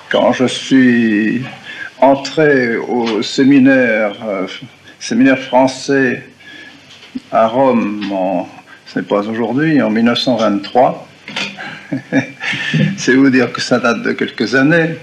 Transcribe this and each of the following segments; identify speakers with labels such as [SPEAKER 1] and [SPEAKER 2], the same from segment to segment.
[SPEAKER 1] quand je suis entré au séminaire français à Rome, ce n'est pas aujourd'hui, en 1923, c'est vous dire que ça date de quelques années,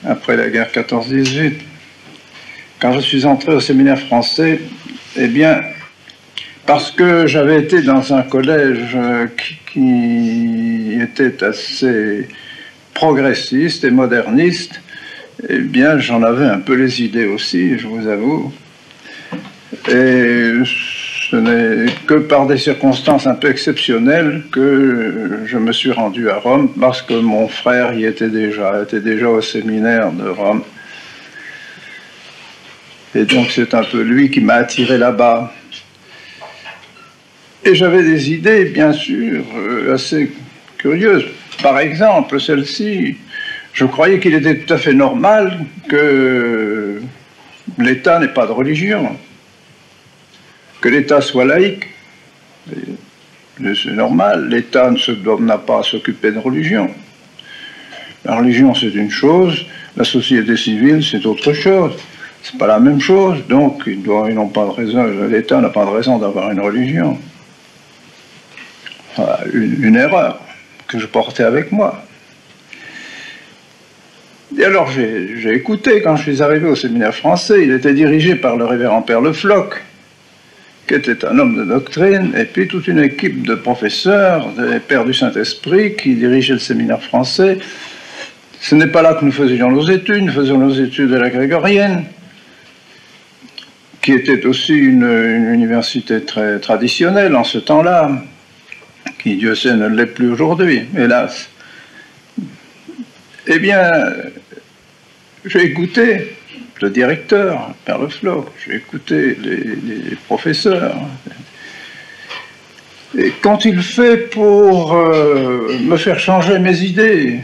[SPEAKER 1] après la guerre 14-18. Quand je suis entré au séminaire français, eh bien, parce que j'avais été dans un collège qui était assez progressiste et moderniste, eh bien, j'en avais un peu les idées aussi, je vous avoue. Et ce n'est que par des circonstances un peu exceptionnelles que je me suis rendu à Rome, parce que mon frère y était déjà au séminaire de Rome. Et donc c'est un peu lui qui m'a attiré là-bas. Et j'avais des idées, bien sûr, assez curieuses. Par exemple, celle-ci, je croyais qu'il était tout à fait normal que l'État n'ait pas de religion, que l'État soit laïque. C'est normal, l'État n'a pas à s'occuper de religion. La religion, c'est une chose, la société civile, c'est autre chose. C'est pas la même chose, donc ils n'ont pas de raison, l'État n'a pas de raison d'avoir une religion. Voilà, une erreur que je portais avec moi. Et alors j'ai écouté quand je suis arrivé au séminaire français. Il était dirigé par le révérend Père Le Floch, qui était un homme de doctrine, et puis toute une équipe de professeurs, des pères du Saint-Esprit qui dirigeaient le séminaire français. Ce n'est pas là que nous faisions nos études, nous faisions nos études à la Grégorienne, qui était aussi une université très traditionnelle en ce temps-là, qui, Dieu sait, ne l'est plus aujourd'hui, hélas. Eh bien, j'ai écouté le directeur, Père Le Floch, j'ai écouté les professeurs. Et quand il fait pour me faire changer mes idées,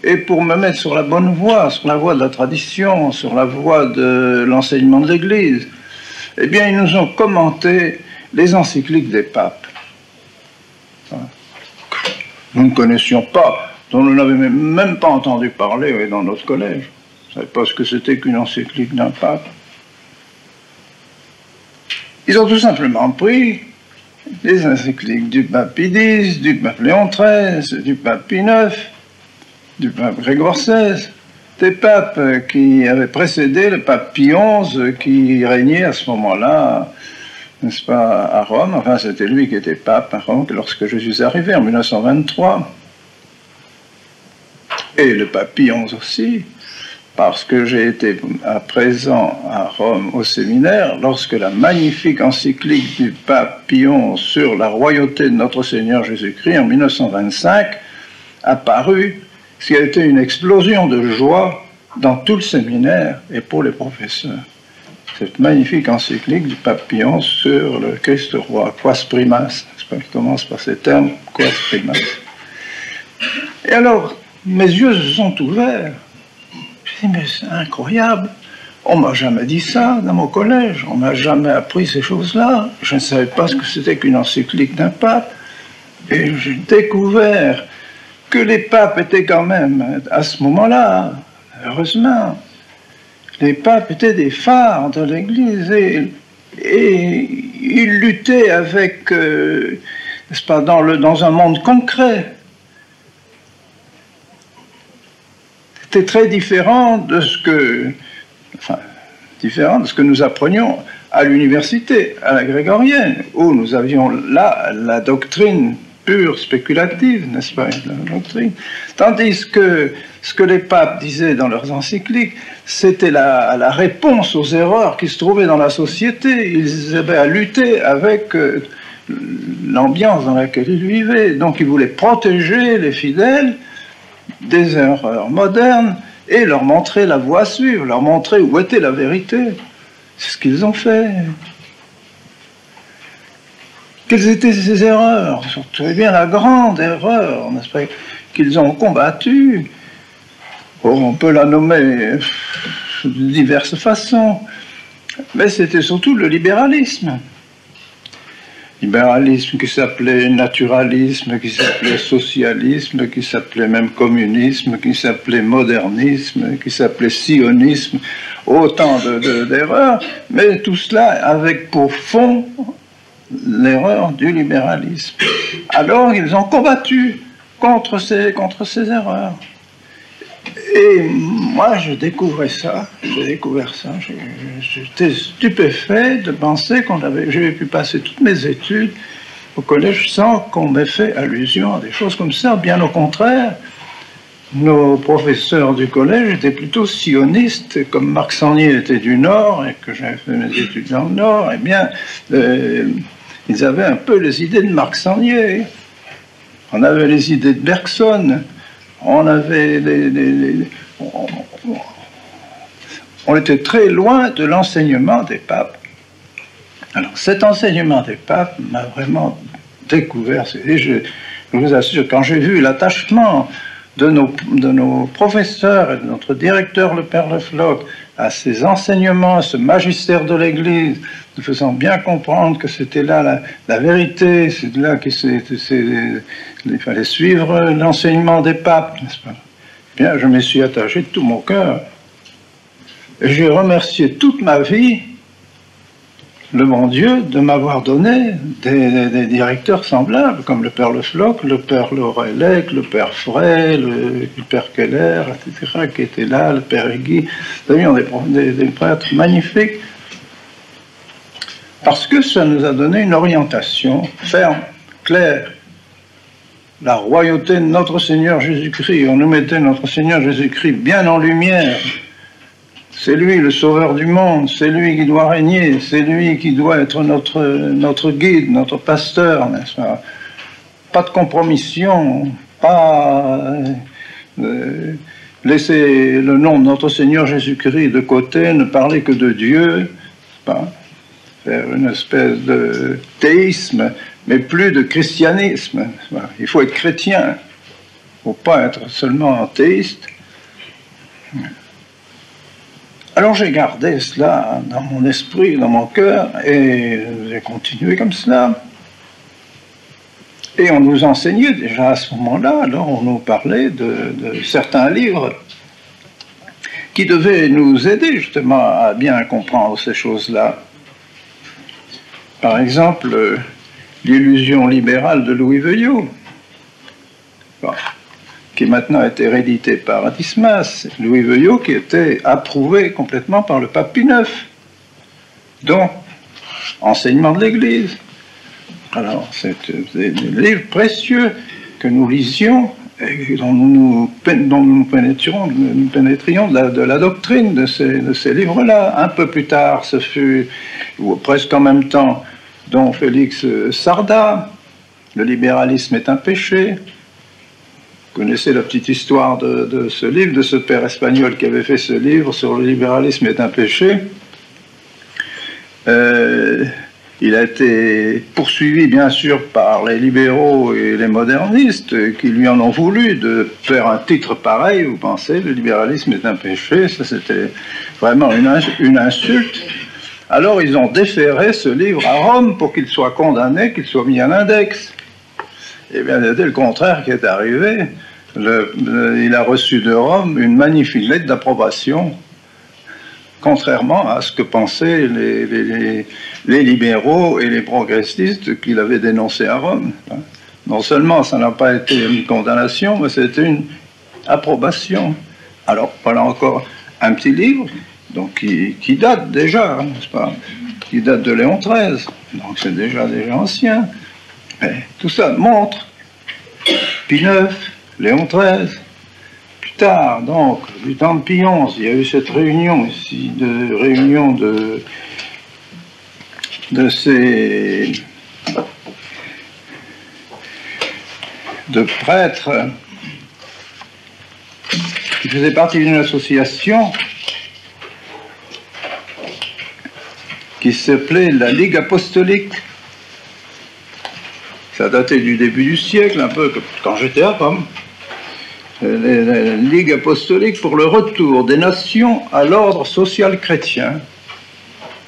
[SPEAKER 1] et pour me mettre sur la bonne voie, sur la voie de la tradition, sur la voie de l'enseignement de l'Église, eh bien, ils nous ont commenté les encycliques des papes. Nous ne connaissions pas, dont nous n'avions même pas entendu parler dans notre collège. On ne savait pas ce que c'était qu'une encyclique d'un pape. Ils ont tout simplement pris les encycliques du pape Pie X, du pape Léon XIII, du pape Pie IX, du pape Grégoire XVI, des papes qui avaient précédé le pape Pie XI qui régnait à ce moment-là, n'est-ce pas, à Rome. Enfin, c'était lui qui était pape à Rome lorsque je suis arrivé en 1923. Et le pape Pie XI aussi, parce que j'ai été à présent à Rome au séminaire lorsque la magnifique encyclique du pape Pie XI sur la royauté de notre Seigneur Jésus-Christ en 1925 a paru, ce qui a été une explosion de joie dans tout le séminaire et pour les professeurs. Cette magnifique encyclique du pape Pie XI sur le Christ roi, Quas Primas, il commence par ces termes, Quas Primas. Et alors, mes yeux se sont ouverts. Je dis, mais c'est incroyable, on m'a jamais dit ça dans mon collège, on m'a jamais appris ces choses-là, je ne savais pas ce que c'était qu'une encyclique d'un pape, et j'ai découvert que les papes étaient quand même, à ce moment-là, heureusement, les papes étaient des phares de l'Église et ils luttaient avec, n'est-ce pas, dans un monde concret. C'était très différent de ce que nous apprenions à l'université, à la Grégorienne, où nous avions là la doctrine pure, spéculative, n'est-ce pas, la doctrine. Tandis que ce que les papes disaient dans leurs encycliques, c'était la réponse aux erreurs qui se trouvaient dans la société. Ils avaient à lutter avec l'ambiance dans laquelle ils vivaient. Donc ils voulaient protéger les fidèles des erreurs modernes et leur montrer la voie à suivre, leur montrer où était la vérité. C'est ce qu'ils ont fait. Quelles étaient ces erreurs? Surtout, eh bien, la grande erreur, n'est-ce pas, qu'ils ont combattue. On peut la nommer de diverses façons, mais c'était surtout le libéralisme. libéralisme qui s'appelait naturalisme, qui s'appelait socialisme, qui s'appelait même communisme, qui s'appelait modernisme, qui s'appelait sionisme, autant d'erreurs, mais tout cela avec pour fond l'erreur du libéralisme. Alors ils ont combattu contre ces erreurs. Et moi, j'ai découvert ça, j'étais stupéfait de penser j'avais pu passer toutes mes études au collège sans qu'on m'ait fait allusion à des choses comme ça. Bien au contraire, nos professeurs du collège étaient plutôt sionistes, comme Marc Sangnier était du Nord et que j'avais fait mes études dans le Nord, eh bien, ils avaient un peu les idées de Marc Sangnier. On avait les idées de Bergson. On avait on était très loin de l'enseignement des papes. Alors cet enseignement des papes m'a vraiment découvert. Et je vous assure, quand j'ai vu l'attachement de nos professeurs et de notre directeur, le Père Le Floch, à ces enseignements, à ce magistère de l'Église, nous faisant bien comprendre que c'était là la vérité, c'est là qu'il fallait suivre l'enseignement des papes, n'est-ce pas? Bien, je m'y suis attaché de tout mon cœur. Et j'ai remercié toute ma vie le bon Dieu de m'avoir donné des directeurs semblables, comme le Père Le Floch, le Père Laurellec, le Père Frey, le Père Keller, etc., qui étaient là, le Père Egui. Nous avions des prêtres magnifiques, parce que ça nous a donné une orientation ferme, claire. La royauté de notre Seigneur Jésus-Christ, on nous mettait notre Seigneur Jésus-Christ bien en lumière. C'est lui le sauveur du monde, c'est lui qui doit régner, c'est lui qui doit être notre guide, notre pasteur, n'est-ce pas? Pas de compromission, pas laisser le nom de notre Seigneur Jésus-Christ de côté, ne parler que de Dieu, pas? Faire une espèce de théisme, mais plus de christianisme. Il faut être chrétien, il ne faut pas être seulement théiste. Alors j'ai gardé cela dans mon esprit, dans mon cœur, et j'ai continué comme cela. Et on nous enseignait déjà à ce moment-là, alors on nous parlait de certains livres qui devaient nous aider justement à bien comprendre ces choses-là. Par exemple, l'illusion libérale de Louis Veuillot, qui maintenant a été réédité par Dismas. Louis Veuillot qui était approuvé complètement par le pape Pie IX. Donc, enseignement de l'Église. Alors, c'est des livres précieux que nous lisions et dont nous pénétrions de la doctrine de ces livres-là. Un peu plus tard, ce fut, ou presque en même temps, dont Félix Sarda, Le libéralisme est un péché. Vous connaissez la petite histoire de ce livre, de ce père espagnol qui avait fait ce livre sur le libéralisme est un péché. Il a été poursuivi, bien sûr, par les libéraux et les modernistes qui lui en ont voulu de faire un titre pareil. Vous pensez, le libéralisme est un péché, ça c'était vraiment une insulte. Alors ils ont déféré ce livre à Rome pour qu'il soit condamné, qu'il soit mis à l'index. Eh bien, c'était le contraire qui est arrivé. Il a reçu de Rome une magnifique lettre d'approbation, contrairement à ce que pensaient les libéraux et les progressistes qu'il avait dénoncé à Rome. Non seulement ça n'a pas été une condamnation, mais c'était une approbation. Alors, voilà encore un petit livre donc, qui date déjà, n'est-ce pas? Qui date de Léon XIII, donc c'est déjà ancien. Mais tout ça montre Pie IX, Léon XIII, plus tard, donc, du temps de Pie XI, il y a eu cette réunion ici, de prêtres qui faisaient partie d'une association qui s'appelait la Ligue apostolique. Ça datait du début du siècle, un peu quand j'étais à Rome. La Ligue apostolique pour le retour des nations à l'ordre social chrétien.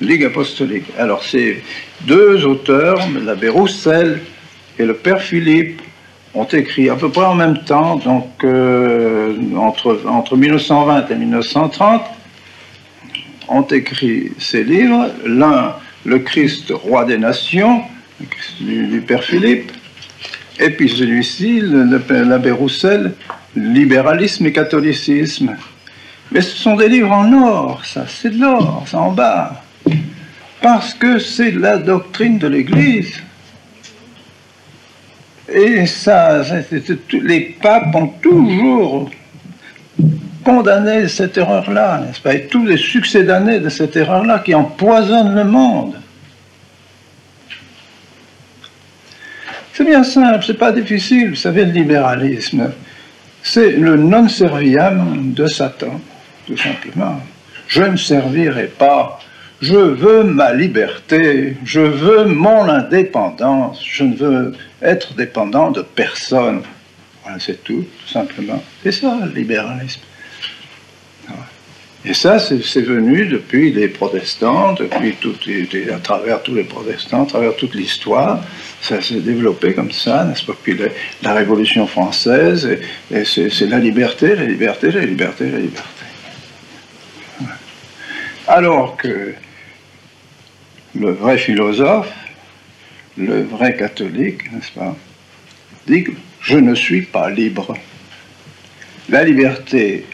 [SPEAKER 1] Ligue apostolique. Alors, ces deux auteurs, l'abbé Roussel et le père Philippe, ont écrit à peu près en même temps, donc entre 1920 et 1930, ont écrit ces livres. L'un, le Christ, roi des nations, le Christ du père Philippe, et puis celui-ci, l'abbé Roussel, libéralisme et catholicisme. Mais ce sont des livres en or, ça, c'est de l'or, ça en bas. Parce que c'est la doctrine de l'Église. Et ça, les papes ont toujours condamné cette erreur-là, n'est-ce pas? Et tous les succès d'années de cette erreur-là qui empoisonne le monde. C'est bien simple, c'est pas difficile. Vous savez, le libéralisme, c'est le non serviam de Satan, tout simplement. Je ne servirai pas. Je veux ma liberté, je veux mon indépendance, je ne veux être dépendant de personne. Voilà, c'est tout simplement. C'est ça, le libéralisme. Et ça, c'est venu depuis les protestants, à travers tous les protestants, à travers toute l'histoire. Ça s'est développé comme ça, n'est-ce pas? Puis la Révolution française, et c'est la liberté, la liberté, la liberté, la liberté. Alors que le vrai philosophe, le vrai catholique, n'est-ce pas, dit que je ne suis pas libre. La liberté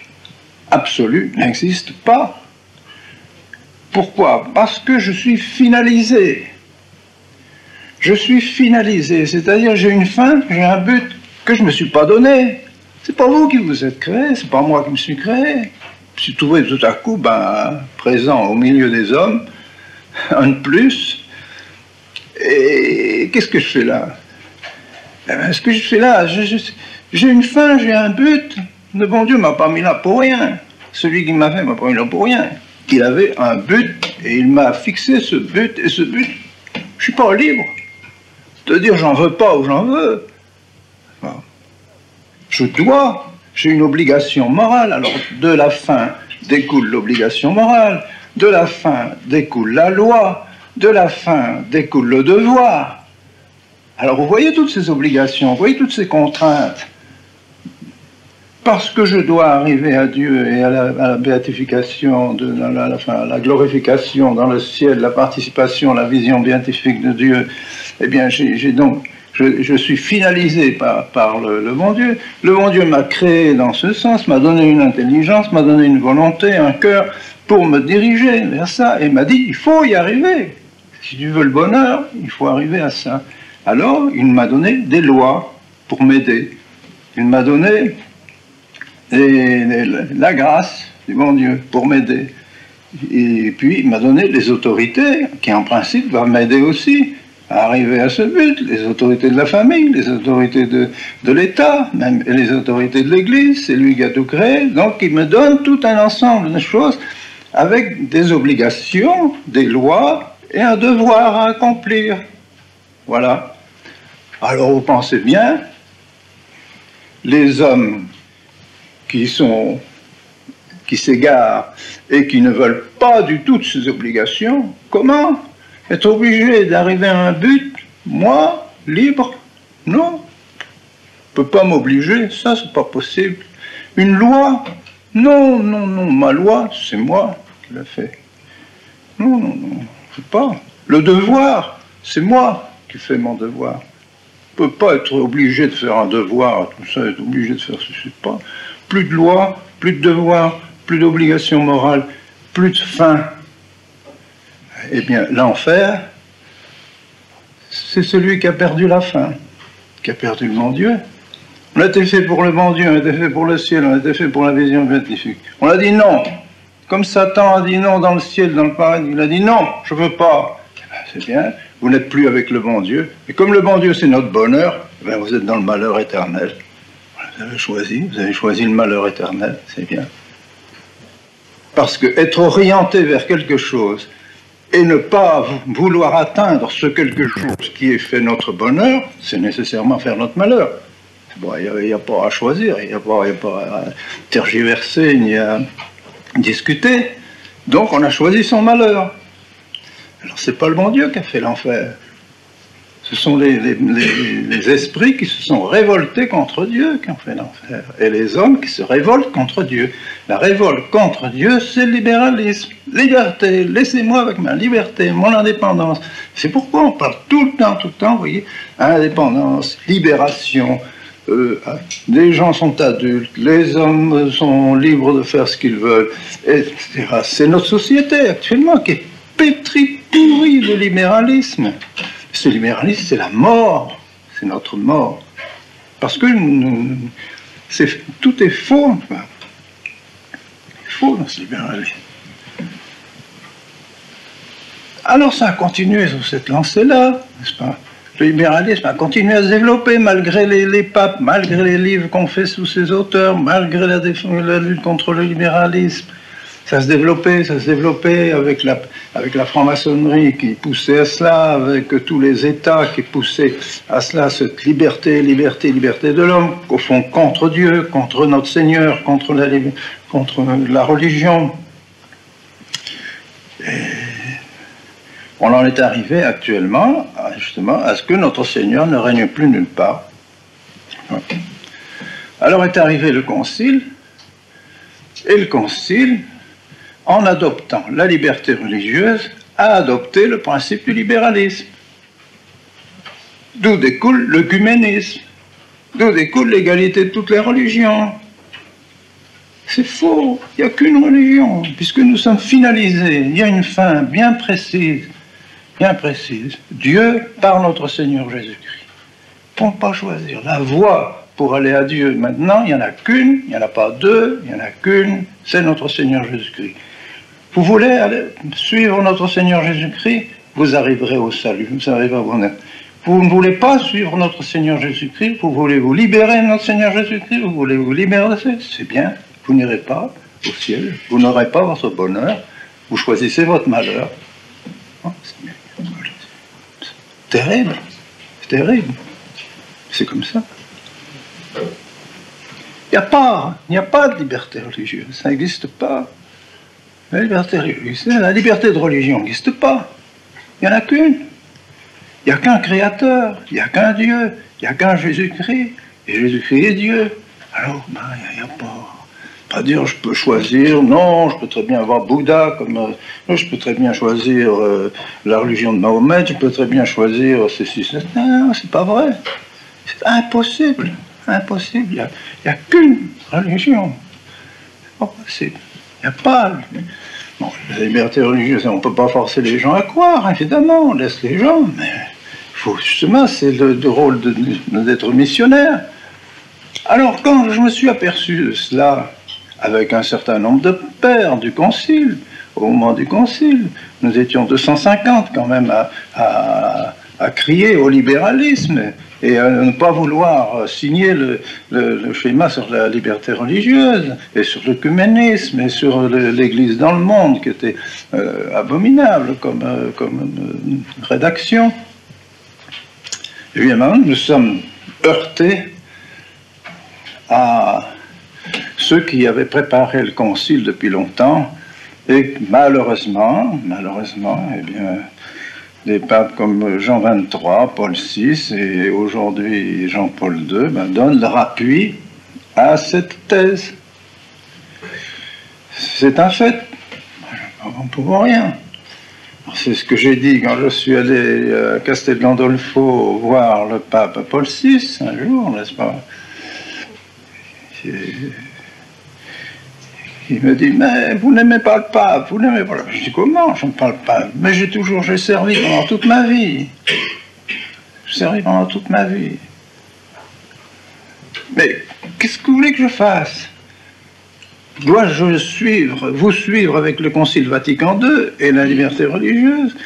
[SPEAKER 1] absolue n'existe pas. Pourquoi? Parce que je suis finalisé. Je suis finalisé, c'est-à-dire j'ai une fin, j'ai un but que je ne me suis pas donné. C'est pas vous qui vous êtes créé, c'est pas moi qui me suis créé. Je suis trouvé tout à coup présent au milieu des hommes, un de plus. Et qu'est-ce que je fais là? Ce que je fais là, j'ai une fin, j'ai un but. Le bon Dieu ne m'a pas mis là pour rien. Celui qui m'a fait m'a pas mis là pour rien. Il avait un but et il m'a fixé ce but. Et ce but, je ne suis pas libre de dire j'en veux pas ou j'en veux. Je dois, j'ai une obligation morale. Alors de la fin découle l'obligation morale. De la fin découle la loi. De la fin découle le devoir. Alors vous voyez toutes ces obligations, vous voyez toutes ces contraintes. Parce que je dois arriver à Dieu et à la béatification, à la glorification dans le ciel, la participation, la vision béatifique de Dieu, eh bien je suis finalisé par le bon Dieu. Le bon Dieu m'a créé dans ce sens, m'a donné une intelligence, m'a donné une volonté, un cœur pour me diriger vers ça, et m'a dit il faut y arriver. Si tu veux le bonheur, il faut arriver à ça. Alors, il m'a donné des lois pour m'aider. Il m'a donné la grâce du bon Dieu pour m'aider. Et puis, il m'a donné les autorités, qui en principe va m'aider aussi à arriver à ce but. Les autorités de la famille, les autorités de l'État, même et les autorités de l'Église, c'est lui qui a tout créé. Donc, il me donne tout un ensemble de choses avec des obligations, des lois et un devoir à accomplir. Voilà. Alors vous pensez bien, les hommes qui s'égarent et qui ne veulent pas du tout de ces obligations, comment être obligé d'arriver à un but, moi, libre? Non, je ne peux pas m'obliger, ça c'est pas possible. Une loi? Non, non, non, ma loi, c'est moi qui l'ai fait. Non, non, non, je ne peux pas. Le devoir, c'est moi qui fais mon devoir. Je ne peux pas être obligé de faire un devoir, tout ça, être obligé de faire ceci, pas. Plus de loi, plus de devoir, plus d'obligation morale, plus de fin. Eh bien, l'enfer, c'est celui qui a perdu la fin, qui a perdu le bon Dieu. On a été fait pour le bon Dieu, on a été fait pour le ciel, on a été fait pour la vision béatifique. On a dit non. Comme Satan a dit non dans le ciel, dans le paradis, il a dit non, je ne veux pas. Eh bien, c'est bien, vous n'êtes plus avec le bon Dieu. Et comme le bon Dieu, c'est notre bonheur, eh bien, vous êtes dans le malheur éternel. Vous avez choisi le malheur éternel, c'est bien. Parce que être orienté vers quelque chose et ne pas vouloir atteindre ce quelque chose qui est fait notre bonheur, c'est nécessairement faire notre malheur. Bon, il n'y a pas à choisir, il n'y a pas à tergiverser, ni à discuter. Donc on a choisi son malheur. Alors c'est pas le bon Dieu qui a fait l'enfer. Ce sont les esprits qui se sont révoltés contre Dieu qui ont fait l'enfer. Et les hommes qui se révoltent contre Dieu. La révolte contre Dieu, c'est le libéralisme. Liberté, laissez-moi avec ma liberté, mon indépendance. C'est pourquoi on parle tout le temps, vous voyez, indépendance, libération. Les gens sont adultes, les hommes sont libres de faire ce qu'ils veulent, etc. C'est notre société actuellement qui est pétrie, pourrie de libéralisme. Ce libéralisme, c'est la mort, c'est notre mort. Parce que tout est faux. Enfin. Faux dans ce libéralisme. Alors ça a continué sur cette lancée-là, n'est-ce pas? Le libéralisme a continué à se développer malgré les papes, malgré les livres qu'on fait sous ces auteurs, malgré la lutte contre le libéralisme. Ça se développait avec la franc-maçonnerie qui poussait à cela, avec tous les États qui poussaient à cela, cette liberté de l'homme, au fond contre Dieu, contre notre Seigneur, contre la religion. Et on en est arrivé actuellement, justement, à ce que notre Seigneur ne règne plus nulle part. Alors est arrivé le Concile, et le Concile, en adoptant la liberté religieuse, a adopté le principe du libéralisme. D'où découle l'œcuménisme, d'où découle l'égalité de toutes les religions. C'est faux, il n'y a qu'une religion, puisque nous sommes finalisés, il y a une fin bien précise, Dieu par notre Seigneur Jésus-Christ. On ne peut pas choisir la voie pour aller à Dieu. Maintenant, il n'y en a qu'une, il n'y en a pas deux, il n'y en a qu'une, c'est notre Seigneur Jésus-Christ. Vous voulez aller suivre notre Seigneur Jésus-Christ, vous arriverez au salut, vous arriverez au bonheur. Vous ne voulez pas suivre notre Seigneur Jésus-Christ, vous voulez vous libérer de notre Seigneur Jésus-Christ, vous voulez vous libérer de ça, c'est bien, vous n'irez pas au ciel, vous n'aurez pas votre bonheur, vous choisissez votre malheur. C'est terrible, c'est terrible, c'est comme ça. Il n'y a pas de liberté religieuse, ça n'existe pas. La liberté de religion n'existe pas. Il n'y en a qu'une. Il n'y a qu'un créateur, il n'y a qu'un Dieu, il n'y a qu'un Jésus-Christ, et Jésus-Christ est Dieu. Alors, il n'y a pas dire je peux choisir, non, je peux très bien avoir Bouddha, je peux très bien choisir la religion de Mahomet, je peux très bien choisir ceci, non, c'est pas vrai. C'est impossible, impossible. Il n'y a qu'une religion. C'est pas possible. Il n'y a pas... Bon, la liberté religieuse, on ne peut pas forcer les gens à croire, évidemment, on laisse les gens, mais il faut justement, c'est le rôle d'être missionnaire. Alors, quand je me suis aperçu de cela, avec un certain nombre de pères du Concile, au moment du Concile, nous étions 250 quand même à crier au libéralisme et à ne pas vouloir signer le schéma sur la liberté religieuse et sur l'œcuménisme et sur l'Église dans le monde qui était abominable comme rédaction. Évidemment, nous sommes heurtés à ceux qui avaient préparé le concile depuis longtemps et malheureusement, eh bien, des papes comme Jean XXIII, Paul VI et aujourd'hui Jean-Paul II donnent leur appui à cette thèse. C'est un fait. On ne peut rien. C'est ce que j'ai dit quand je suis allé à Castel Gandolfo voir le pape Paul VI un jour, n'est-ce pas? Il me dit, mais vous n'aimez pas le pape, vous n'aimez pas le pape. Je dis, comment, je ne parle pas. Mais j'ai servi pendant toute ma vie. J'ai servi pendant toute ma vie. Mais qu'est-ce que vous voulez que je fasse? Dois-je vous suivre avec le Concile Vatican II et la liberté religieuse?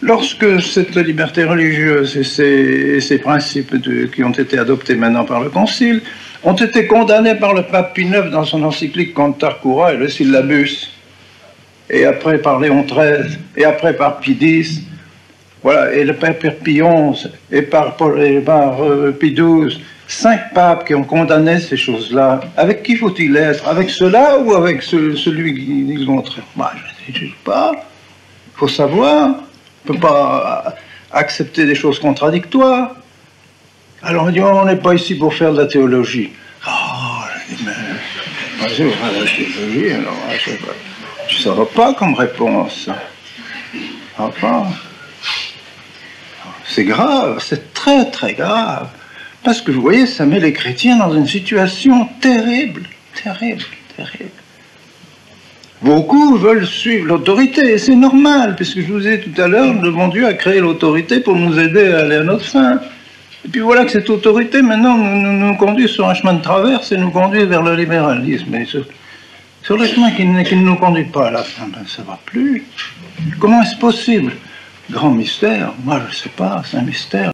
[SPEAKER 1] Lorsque cette liberté religieuse et ces principes qui ont été adoptés maintenant par le Concile ont été condamnés par le pape Pie IX dans son encyclique Cantar Cura et le Syllabus, et après par Léon XIII, et après par Pie X, voilà, et le pape Pie XI, et par Pie XII, 5 papes qui ont condamné ces choses-là. Avec qui faut-il être? Avec ceux-là ou avec celui qui dit le contraire? Je ne sais pas. Il faut savoir. ne peut pas accepter des choses contradictoires. Alors on dit, on n'est pas ici pour faire de la théologie. Ah, je dis, mais c'est pas de la théologie, alors ça ne va pas comme réponse. Ça va pas. C'est grave, c'est très très grave. Parce que vous voyez, ça met les chrétiens dans une situation terrible, terrible, terrible. Beaucoup veulent suivre l'autorité, et c'est normal, puisque je vous ai dit tout à l'heure, le bon Dieu a créé l'autorité pour nous aider à aller à notre fin. Et puis voilà que cette autorité, maintenant, nous conduit sur un chemin de traverse et nous conduit vers le libéralisme. Et sur le chemin qui ne nous conduit pas à la fin, ben, ça ne va plus. Comment est-ce possible? Grand mystère, moi je ne sais pas, c'est un mystère.